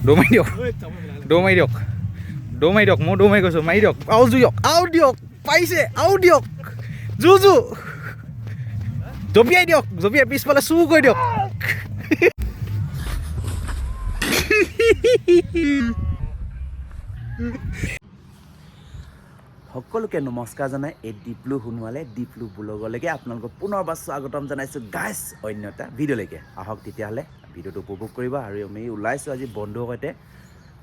দৌ মাৰি দিয়ক দৌ মাৰি দিয়ক দৌ মাৰি দিয়ক মই দৌ মাৰি কৈছোঁ মাৰি দিয়ক আৰু জুয়ক আৰু দিয়ক পাৰিছে আৰু দিয়ক জু জঁপিয়াই দিয়ক জঁপিয়াই পিছফালে চুৰ কৰি দিয়ক সকলোকে নমস্কাৰ জনাই এই ডিপ্লু সোণোৱালে ডিপ্লু ব্লগলৈকে আপোনালোকক পুনৰবাৰ স্বাগতম জনাইছোঁ গাইছ অন্য এটা ভিডিঅ'লৈকে আহক তেতিয়াহ'লে ভিডিঅ'টো উপভোগ কৰিব আৰু আমি ওলাইছোঁ আজি বন্ধুৰ সৈতে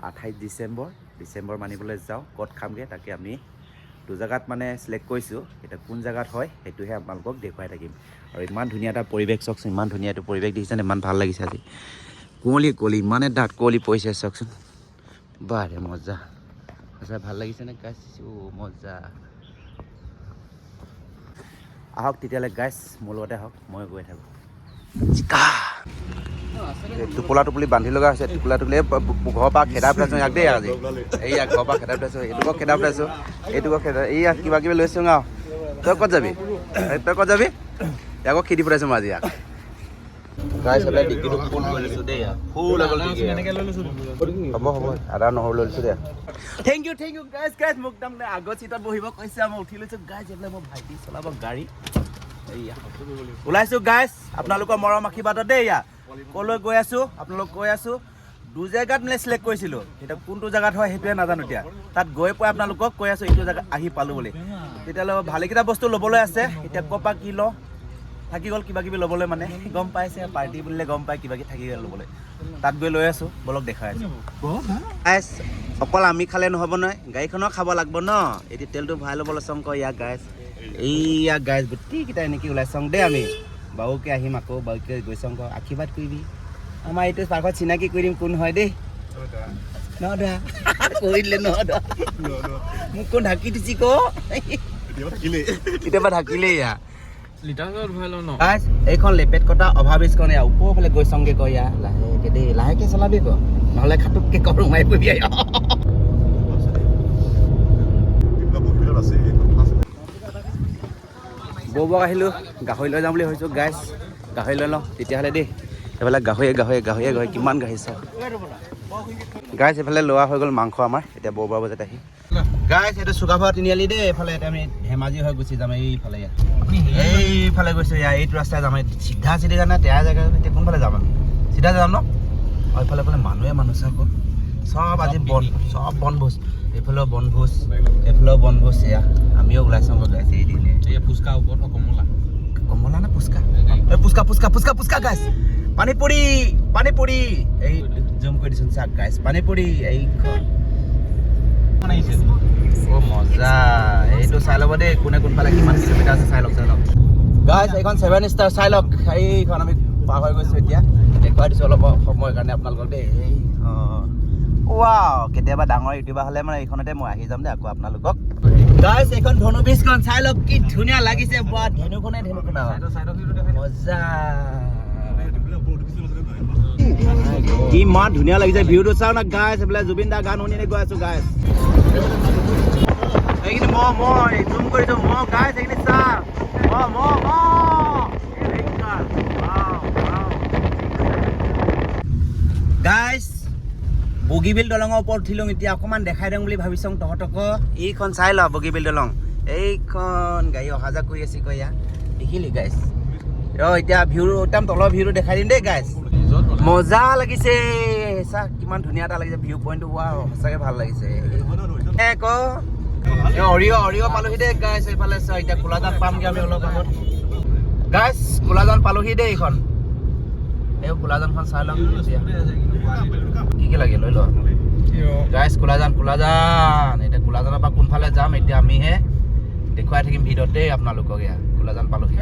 28 ডিচেম্বৰ মানিবলৈ যাওঁ ক'ত খামগৈ তাকে আমি দুজেগাত মানে চিলেক্ট কৰিছোঁ এতিয়া কোন জেগাত হয় সেইটোহে আপোনালোকক দেখুৱাই থাকিম আৰু ইমান ধুনীয়া এটা পৰিৱেশ চাওকচোন ইমান ধুনীয়া এইটো পৰিৱেশ দেখিছেনে ইমান ভাল লাগিছে আজি কুঁৱলী ইমানে ডাঠ কুঁৱলী পৰিছে চাওকচোন বাৰে মজা আচ্ছা ভাল লাগিছেনে গাইছ মজা আহক তেতিয়াহ'লে গাইছ মোৰ লগতে আহক মই গৈ থাকোঁ টোপোলা টোপলি বান্ধি লগা হৈছে টোপোলা টোপলি ঘৰৰ পৰা খেদাই পেলাইছোঁ ইয়াক দেই আজি এইয়া ঘৰৰ পৰা খেদাই পেলাইছোঁ এইটোকো খেদাই পেলাইছোঁ এইটোকো খেদাই এইয়া কিবা কিবি লৈছোঁ আৰু তই ক'ত যাবি ইয়াকো খেদি পঠাইছোঁ মই আজি ইয়াক গাইছ হ'লে ডিগ্ৰীটো ফুল লৈ লৈছোঁ দেই ফুল হ'ব আদা নহৰু লৈ লৈছোঁ দেই থেংক ইউ গাইছ মোক তাৰমানে আগত চিটত বহিব কৈছে মই উঠি লৈছোঁ গাইছ এইফালে মই ভাইটি চলাব গাড়ী এইয়া ওলাইছোঁ গাইছ আপোনালোকৰ মৰম আশীৰ্বাদত দেই এয়া ক'লৈ গৈ আছোঁ আপোনালোক গৈ আছোঁ দুজেগাত মানে চিলেক্ট কৰিছিলোঁ এতিয়া কোনটো জেগাত হয় সেইটোৱে নাজানো এতিয়া তাত গৈ পাই আপোনালোকক কৈ আছোঁ এইটো জেগাত আহি পালোঁ বুলি তেতিয়াহ'লে ভালেকেইটা বস্তু ল'বলৈ আছে এতিয়া ক'ৰ পৰা কি লওঁ থাকি গ'ল কিবা কিবি ল'বলৈ মানে গম পাইছে পাৰ্টি বুলিলে গম পায় কিবা কিবি থাকি গ'ল ল'বলৈ তাত গৈ লৈ আছোঁ বলক দেখাই আছোঁ গাইছ অকল আমি খালে নহ'ব নহয় গাড়ীখনো খাব লাগিব ন এতিয়া তেলটো ভৰাই ল'বলৈ চং কয় ইয়াক গাইছ এইয়া গাইছ গোটেইকেইটা এনেকৈ ওলাই চাওঁ দেই আমি বাৰুকে আহিম আকৌ বাৰুকে গৈ চাওঁ ক আশীৰ্বাদ কৰিবি আমাৰ এইটো পাৰ্কত চিনাকি কৰি দিম কোন হয় দেই নধৰা কৰি দিলে নধৰা মোক কোন ঢাকি দিছি ক কেতিয়াবা ঢাকিলেই ইয়া এইখন লেপেট কটা অভাৱিছখন এয়া ওপৰফালে গৈ চাওঁগৈ ক ইয়া লাহেকৈ দেই লাহেকৈ চলাবি ক নহ'লে খাটুককৈ ক সোমাই পৰিবি বৌবক আহিলোঁ গাহৰি লৈ যাম বুলি ভাবিছোঁ গাইছ গাহৰি লৈ লওঁ তেতিয়াহ'লে দেই এইফালে গাহৰি কিমান গাহৰি চাওঁ গাইছ এইফালে লোৱা হৈ গ'ল মাংস আমাৰ এতিয়া বৌবা বজাত আহি গাইছ এইটো চুকাফা তিনিআলি দেই এইফালে এতিয়া আমি ধেমাজি হৈ গুচি যাম এইফালে ইয়াত এইফালে গৈছোঁ ইয়াৰ এইটো ৰাস্তাই যাম চিধা জানে তেৰা জেগা এতিয়া কোনফালে যাম আমি চিধা যাম ন এইফালে মানুহে চাব চব আজি চব বনভোজ এইফালেও বনভোজ এইফালেও বনভোজ এয়া আমিও ওলাই চাওঁ গাইছ এইদিনে ফুচকা ওপৰত কমলা নে ফুচকা গাইছ পানীপুৰি এই জুম কৰি দিছোঁ চাক গাইছ পানীপুৰি এইখন মজা এইটো চাই ল'ব দেই কোনে কোনফালে কিমান কিলোমিটাৰ আছে চাই লওক গাইছ এইখন 7 ষ্টাৰ চাই লওক এইখন আমি পাৰ হৈ গৈছোঁ এতিয়া দেখুৱাই দিছোঁ অলপ সময়ৰ কাৰণে আপোনালোকক দেই ৱাও কেতিয়াবা ডাঙৰ ইউটিউবাৰ হ'লে মানে এইখনতে মই আহি যাম দেই আকৌ আপোনালোকক গাইছ এইখন ধনু ব্ৰীজখন চাই লওক কি ধুনীয়া লাগিছে বা ধেনুখনে মজা ইমান ধুনীয়া লাগিছে ভিউটো চাওঁ না গাইছ এইফালে জুবিন দা গান শুনি গৈ আছোঁ গাইছ এইখিনি মই জুম কৰিছোঁ গাইছ এইখিনি চাওক গাইছ বগীবিল দলঙৰ ওপৰত উঠিলোঁ এতিয়া অকণমান দেখাই দিওঁ বুলি ভাবিছোঁ তহঁতক এইখন চাই ল বগীবিল দলং এইখন গাড়ী অহা যোৱা কৰি আছে কয়া দেখিলি গাইছ এতিয়া ভিউটো একদম তলৰ ভিউটো দেখাই দিম দেই গাইছ মজা লাগিছে চা কিমান ধুনীয়া এটা লাগিছে ভিউ পইণ্টটো ৱাও সঁচাকৈ ভাল লাগিছে অৰিয় পালোহি দেই গাইছ এইফালে চা এতিয়া কোলাজান পামগৈ আমি অলপ আগত গাইছ কোলাজান পালোহি দেই এইখন এই কোলাজানখন চাই লওক এতিয়া কি লাগে লৈ লওক গাইছ কোলাজান এতিয়া কোলাজানৰ পৰা কোনফালে যাম এতিয়া আমিহে দেখুৱাই থাকিম ভিডিঅ'ত দেই আপোনালোকক এয়া কোলাজান পালোহি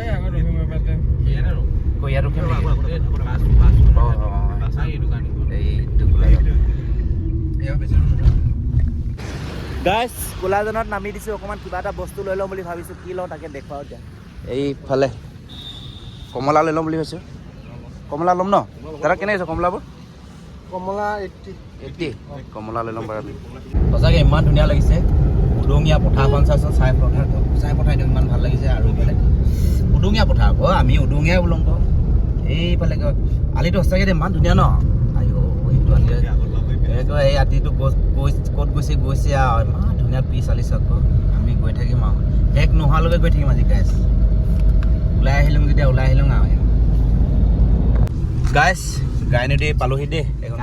গাইছ কোলাজানত নামি দিছোঁ অকণমান কিবা এটা বস্তু লৈ ল'ম বুলি ভাবিছোঁ কি লওঁ তাকে দেখুৱাওঁ এতিয়া এইফালে কমলা লৈ ল'ম বুলি ভাবিছোঁ কমলা ল'ম ন দাদা কেনে আছে কমলাবোৰ কমলা 80 কমলা লৈ ল'ম বাৰু আমি সঁচাকৈ ইমান ধুনীয়া লাগিছে উদঙীয়া পথাৰখন চাইছোঁ চাই পথাৰ দিওঁ ইমান ভাল লাগিছে আৰু এইফালে উদঙীয়া পথাৰ আকৌ আমি উদঙীয়াই ওলং এইফালে আলিটো সঁচাকৈ ইমান ধুনীয়া ন আইঅ' সেইটো আলি আকৌ এই ৰাতিটো ক'ত গৈছে আৰু ইমান ধুনীয়া পিচ আলিছে আকৌ আমি গৈ থাকিম আৰু শেষ নোহোৱালৈকে গৈ থাকিম আজি গাইছ ওলাই আহিলোঁ যেতিয়া ওলাই আহিলোঁ আৰু গাইছ গাই নদী পালোহি দেই এখন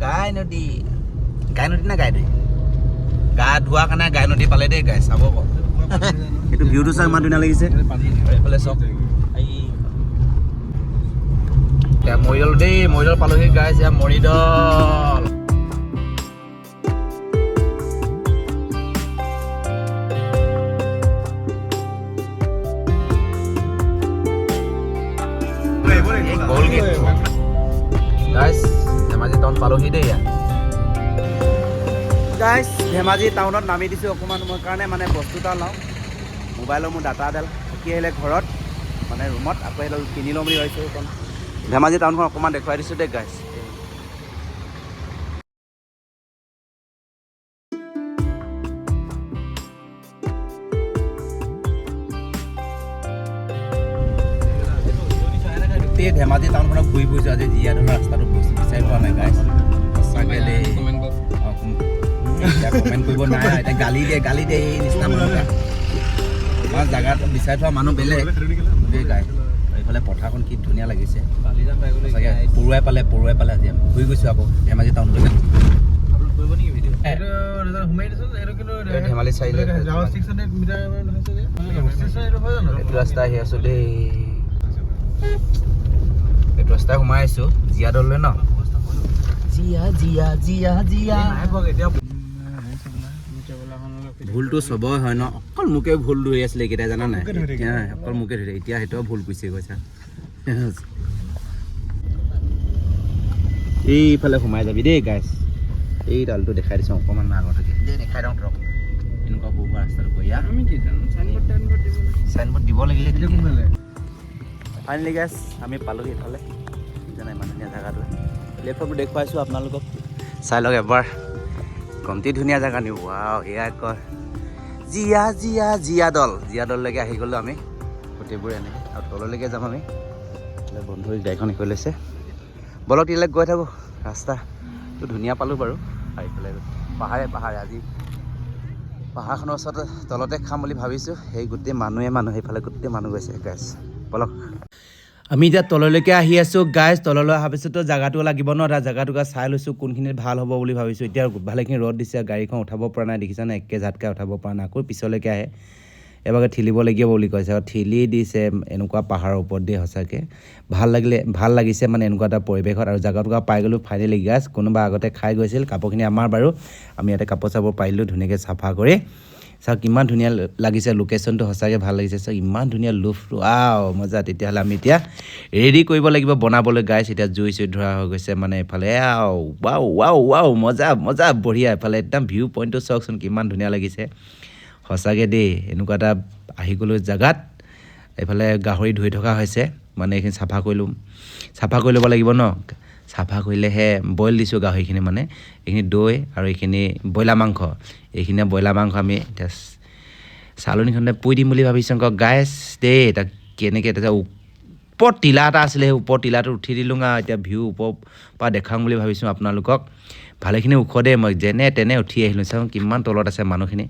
গাই নদী না গাই নদী গা ধোৱা কাৰণে গাই নদী পালে দেই গাই চাব আকৌ এইটো ভিউটো চাই ইমান ধুনীয়া লাগিছে এইফালে চাওক এতিয়া মৰিদল দেই মৰিদল পালোহি গাইছ এতিয়া মৰিদল গাইছ ধেমাজি টাউন পালোহি দেই গাইছ ধেমাজি টাউনত নামি দিছোঁ অকণমান মোৰ কাৰণে মানে বস্তু এটা লওঁ মোবাইলৰ মোৰ ডাটা এডাল থাকি আহিলে ঘৰত মানে ৰুমত আকৌ এডাল কিনি ল'ম বুলি ভাবিছোঁ অকণ ধেমাজি টাউনখন অকণমান দেখুৱাই দিছোঁ দেই গাইছ গোটেই ধেমাজি টাউনখনত ঘূৰি ফুৰিছোঁ আজি জীয়া ধৰণৰ ৰাস্তাটো বস্তু বিচাৰি পোৱা নাই গাইছ সঁচাকৈ দেই কমেণ্ট কৰিব নাই এতিয়া গালি দিয়ে এই নিচিনা মানুহ আমাৰ জেগাত বিচাৰি থোৱা মানুহ বেলেগ দেই গাই এইফালে পথাৰখন কি ধুনীয়া লাগিছে সঁচাকৈ পৰুৱাই পালে আজি আমি ঘূৰি গৈছোঁ আকৌ ধেমাজি টাউনলৈকে ধেমালি চাৰিলে এইটো ৰাস্তা আহি আছোঁ দেই এইটো ৰাস্তাই সোমাই আহিছোঁ জীয়াদললৈ ন জীয়া ভুলটো চবৰে হয় ন অকল মোকে ভুল ধৰি আছিলে এইকেইটা জানা নাই অকল মোকে ধৰি এতিয়া সেইটোও ভুল কৰিছে কৈছা এইফালে সোমাই যাবি দেই গাইছ এই ডালটো দেখাই দিছোঁ অকণমান আগতে দেখাই দিওঁ ধৰক এনেকুৱা বহু ৰাস্তাটো কৈয়া আমি কি জানো চাইনবোৰ্ড দিব লাগিলে ফাইনেলি গাইছ আমি পালোহি এইফালে জানা ইমান ধুনীয়া জেগাটো লেপটপটো দেখুৱাইছোঁ আপোনালোকক চাই লওক এবাৰ কমটি ধুনীয়া জেগা নিব ৱাও এয়া কয় জীয়াদললৈকে আহি গ'লোঁ আমি গোটেইবোৰে এনেকৈ আৰু তললৈকে যাম আমি বন্ধু গাড়ীখন শিকাই লৈছে বলক তিলৈ গৈ থাকোঁ ৰাস্তাটো ধুনীয়া পালোঁ বাৰু আৰু এইফালে পাহাৰে আজি পাহাৰখনৰ ওচৰতে তলতে খাম বুলি ভাবিছোঁ সেই গোটেই মানুহে সেইফালে গোটেই মানুহ গৈছে গাইছ বলক আমি এতিয়া তললৈকে আহি আছোঁ গাইছ তললৈ অহাৰ পিছতো জেগাটো লাগিব ন তাৰ জেগাটোকে চাই লৈছোঁ কোনখিনিত ভাল হ'ব বুলি ভাবিছোঁ এতিয়া ভালেখিনি ৰ'দ দিছে গাড়ীখন উঠাব পৰা নাই দেখিছা নাই একে ঝাটকা উঠাব পৰা নাই আকৌ পিছলৈকে আহে এবাৰকে ঠেলিব লাগিব বুলি কৈছে আৰু ঠেলি দিছে এনেকুৱা পাহাৰৰ ওপৰত দিয়ে সঁচাকৈ ভাল লাগিছে মানে এনেকুৱা এটা পৰিৱেশত আৰু জেগাটোকে পাই গ'লোঁ ফাইনেলি গাইছ কোনোবা আগতে খাই গৈছিল কাপোৰখিনি আমাৰ বাৰু আমি ইয়াতে কাপোৰ চাপোৰ পাৰিলোঁ ধুনীয়াকৈ চাফা কৰি চাওক কিমান ধুনীয়া লাগিছে লোকেশ্যনটো সঁচাকৈ ভাল লাগিছে চাওক ইমান ধুনীয়া লুফ মজা তেতিয়াহ'লে আমি এতিয়া ৰেডি কৰিব লাগিব বনাবলৈ গাইছ এতিয়া জুই ধৰা হৈ গৈছে মানে এইফালে ৱাও মজা বঢ়িয়া এইফালে একদম ভিউ পইণ্টটো চাওকচোন কিমান ধুনীয়া লাগিছে সঁচাকৈ দেই এনেকুৱা এটা আহি গ'লোঁ জেগাত এইফালে গাহৰি ধুই থকা হৈছে মানে এইখিনি চাফা কৰি ল'ব লাগিব ন চাফা কৰিলেহে বইল দিছোঁ গাহৰিখিনি মানে এইখিনি দৈ আৰু এইখিনি ব্ৰইলাৰ মাংস এইখিনিয়ে ব্ৰইলাৰ মাংস আমি এতিয়া চালনীখনতে পুই দিম বুলি ভাবিছোঁ আকৌ গাইছ দেই তাক কেনেকৈ এতিয়া ওপৰত টিলা এটা আছিলে সেই ওপৰত টিলাটো উঠি দিলোঁ আৰু এতিয়া ভিউ ওপৰৰ পৰা দেখাওঁ বুলি ভাবিছোঁ আপোনালোকক ভালেখিনি ওখ দেই মই যেনে তেনে উঠি আহিলোঁ চাওঁ কিমান তলত আছে মানুহখিনি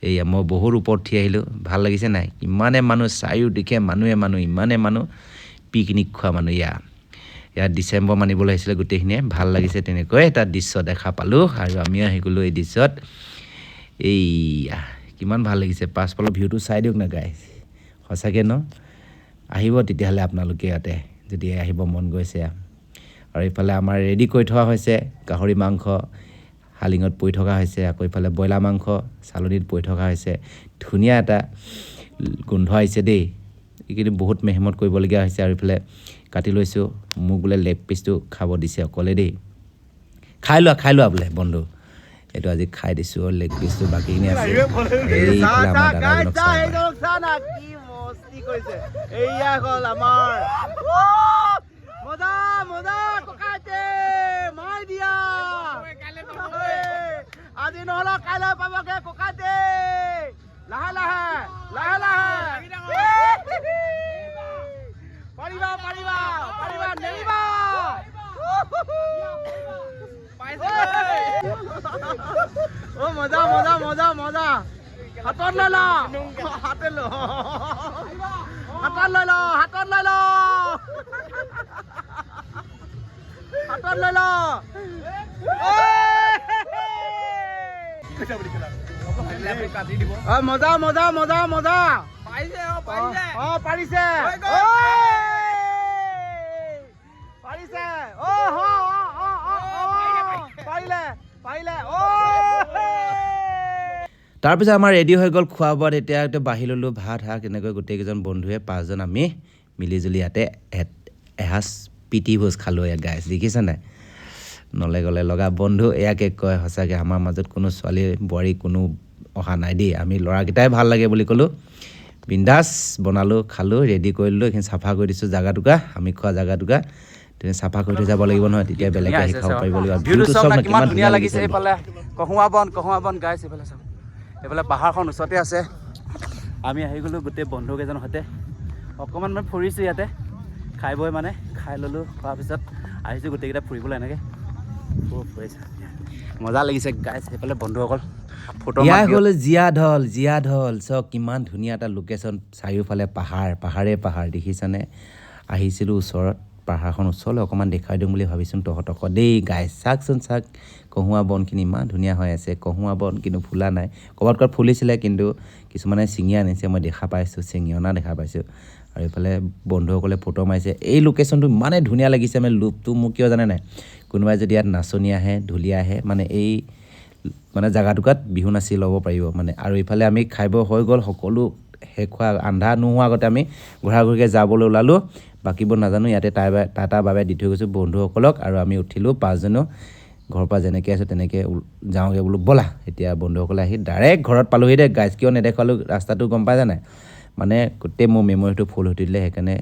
এয়া মই বহুত ওপৰত উঠি আহিলোঁ ভাল লাগিছে নাই ইমানে মানুহ চাৰিওদিশে ইমানে মানুহ পিকনিক খোৱা মানুহ ইয়াত ডিচেম্বৰ মানিবলৈ আহিছিলে গোটেইখিনিয়ে ভাল লাগিছে তেনেকৈ এটা দৃশ্য দেখা পালোঁ আৰু আমিও আহি গ'লোঁ এই দৃশ্যত এইয়া কিমান ভাল লাগিছে পাছফালৰ ভিউটো চাই দিয়ক না গাইছ সঁচাকৈ ন আহিব তেতিয়াহ'লে আপোনালোকে ইয়াতে যদি আহিব মন গৈছে আৰু এইফালে আমাৰ ৰেডি কৰি থোৱা হৈছে গাহৰি মাংস হালিঙত পৰি থকা হৈছে আকৌ এইফালে ব্ৰইলাৰ মাংস চালনীত পৰি থকা হৈছে ধুনীয়া এটা গোন্ধ আহিছে দেই এইখিনি বহুত মেহনত কৰিবলগীয়া হৈছে আৰু এইফালে কাটি লৈছোঁ মোক বোলে লেগ পিচটো খাব দিছে অকলে দেই খাই লোৱা বোলে বন্ধু এইটো আজি খাই দিছোঁ আৰু লেগ পিচটো বাকীখিনি আছে এইফালে আমাৰ আজি নহ'লে কাইলৈ পাবগে ককাইতে লাহে পাৰিবা নেৰিবা অ মজা মজা মজা মজা হাতত লৈ ল হাতে ল হাতত লৈ ল হাতত লৈ ল হাতত লৈ ল মজা মজা মজা মজা পাৰিছে পাৰিছে পাৰিলে পাৰিলে তাৰপিছত আমাৰ ৰেডি হৈ গ'ল খোৱা বোৱাত এতিয়া বাঢ়ি ল'লোঁ ভাত শাক এনেকৈ গোটেইকেইজন বন্ধুৱে 5জন আমি মিলিজুলি ইয়াতে এসাঁজ প্ৰীতি ভোজ খালোঁ ইয়াত গাইছ দেখিছে নাই নলে গ'লে লগা বন্ধু এয়াকে কয় সঁচাকৈ আমাৰ মাজত কোনো ছোৱালী বোৱাৰী কোনো অহা নাই দেই আমি ল'ৰাকেইটাই ভাল লাগে বুলি ক'লোঁ বিন্দাছ বনালোঁ খালোঁ ৰেডি কৰিলোঁ এইখিনি চাফা কৰি দিছোঁ জেগাটুকা আমি খোৱা জেগাটুকা তুমি চাফা কৰি থৈ যাব লাগিব নহয় তেতিয়া বেলেগে আহি খাব পাৰিব লাগিব ভিউটো চব কিমান ধুনীয়া লাগিছে এইফালে কহুৱা বন গাইছ এইফালে চাওক এইফালে পাহাৰখন ওচৰতে আছে আমি আহি গ'লোঁ গোটেই বন্ধুকেইজনৰ সৈতে অকণমান মই ফুৰিছোঁ ইয়াতে খাই বৈ মানে খাই ল'লোঁ খোৱাৰ পিছত আহিছোঁ গোটেইকেইটা ফুৰিবলৈ এনেকৈ ফুৰিছে মজা লাগিছে গাইছ সেইফালে বন্ধুসকল ফটো ইয়াৰ হ'ল জীয়া ঢল চাওক কিমান ধুনীয়া এটা লোকেশ্যন চাৰিওফালে পাহাৰ দেখিছানে আহিছিলোঁ ওচৰত পাহাৰখন ওচৰলৈ অকণমান দেখাই দিওঁ বুলি ভাবিছোঁ তহঁতক দেই গাইছ চাওকচোন চাওক কহুৱা বনখিনি ইমান ধুনীয়া হৈ আছে কহুৱা বন কিন্তু ফুলা নাই ক'ৰবাত ফুলিছিলে কিন্তু কিছুমানে ছিঙি আনিছে মই দেখা পাইছোঁ ছিঙি অনা দেখা পাইছোঁ আৰু এইফালে বন্ধুসকলে ফটো মাৰিছে এই লোকেশ্যনটো ইমানেই ধুনীয়া লাগিছে মানে লুপটো মোক কিয় জানে নাই কোনোবাই যদি ইয়াত নাচনি আহে ঢুলীয়া আহে মানে এই মানে জেগাটুকাত বিহু নাচি ল'ব পাৰিব মানে আৰু ইফালে আমি খাই হৈ গ'ল সকলো শেষ হোৱা আন্ধাৰ নোহোৱা আগতে আমি ঘূৰাঘূৰিকৈ যাবলৈ ওলালোঁ বাকীবোৰ নাজানো ইয়াতে টাটা বাবে দি থৈ গৈছোঁ বন্ধুসকলক আৰু আমি উঠিলোঁ 5জনো ঘৰৰ পৰা যেনেকৈ আছোঁ তেনেকৈ যাওঁগৈ বোলো ব'লা এতিয়া বন্ধুসকলে আহি ডাইৰেক্ট ঘৰত পালোহি দেই গাইছ কিয় নেদেখুৱালোঁ ৰাস্তাটো গম পাই জানে মানে গোটেই মোৰ মেমৰিটো ফুল হৈ দিলে সেইকাৰণে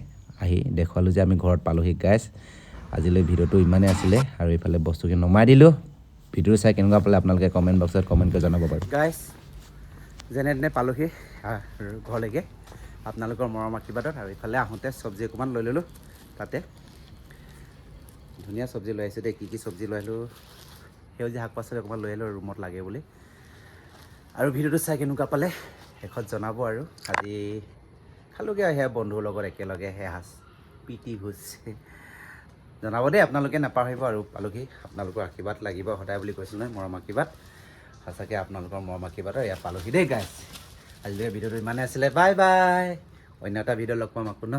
আহি দেখুৱালোঁ যে আমি ঘৰত পালোহি গাইছ আজিলৈ ভিডিঅ'টো ইমানেই আছিলে আৰু এইফালে বস্তুখিনি নমাই দিলোঁ ভিডিঅ' চাই কেনেকুৱা পালে আপোনালোকে কমেণ্ট বক্সত কমেণ্ট কৰি জনাব পাৰে গাইছ যেনে তেনে পালোহি ঘৰলৈকে আপোনালোকৰ মৰম আশীৰ্বাদত আৰু ইফালে আহোঁতে চব্জি অকণমান লৈ ল'লোঁ তাতে ধুনীয়া চব্জি লৈ আহিছোঁ দেই কি চব্জি লৈ আহিলোঁ সেউজীয়া শাক পাচলি অকণমান লৈ আহিলোঁ ৰুমত লাগে বুলি আৰু ভিডিঅ'টো চাই কেনেকুৱা পালে শেষত জনাব আৰু আজি খালোঁগৈ সেয়া বন্ধুৰ লগত একেলগে সেসাঁজ প্ৰীতি ভোজ জনাব দেই আপোনালোকে নাপাহৰিব আৰু পালোহি আপোনালোকৰ আশীৰ্বাদ লাগিব সদায় বুলি কৈছোঁ নহয় মৰম আশীৰ্বাদ সঁচাকৈ আপোনালোকৰ মৰম আশীৰ্বাদ ইয়াত পালোহি দেই গাইছ আজিলৈকে ভিডিঅ'টো ইমানেই আছিলে বাই বাই অন্য এটা ভিডিঅ' লগ পাম আকৌ ন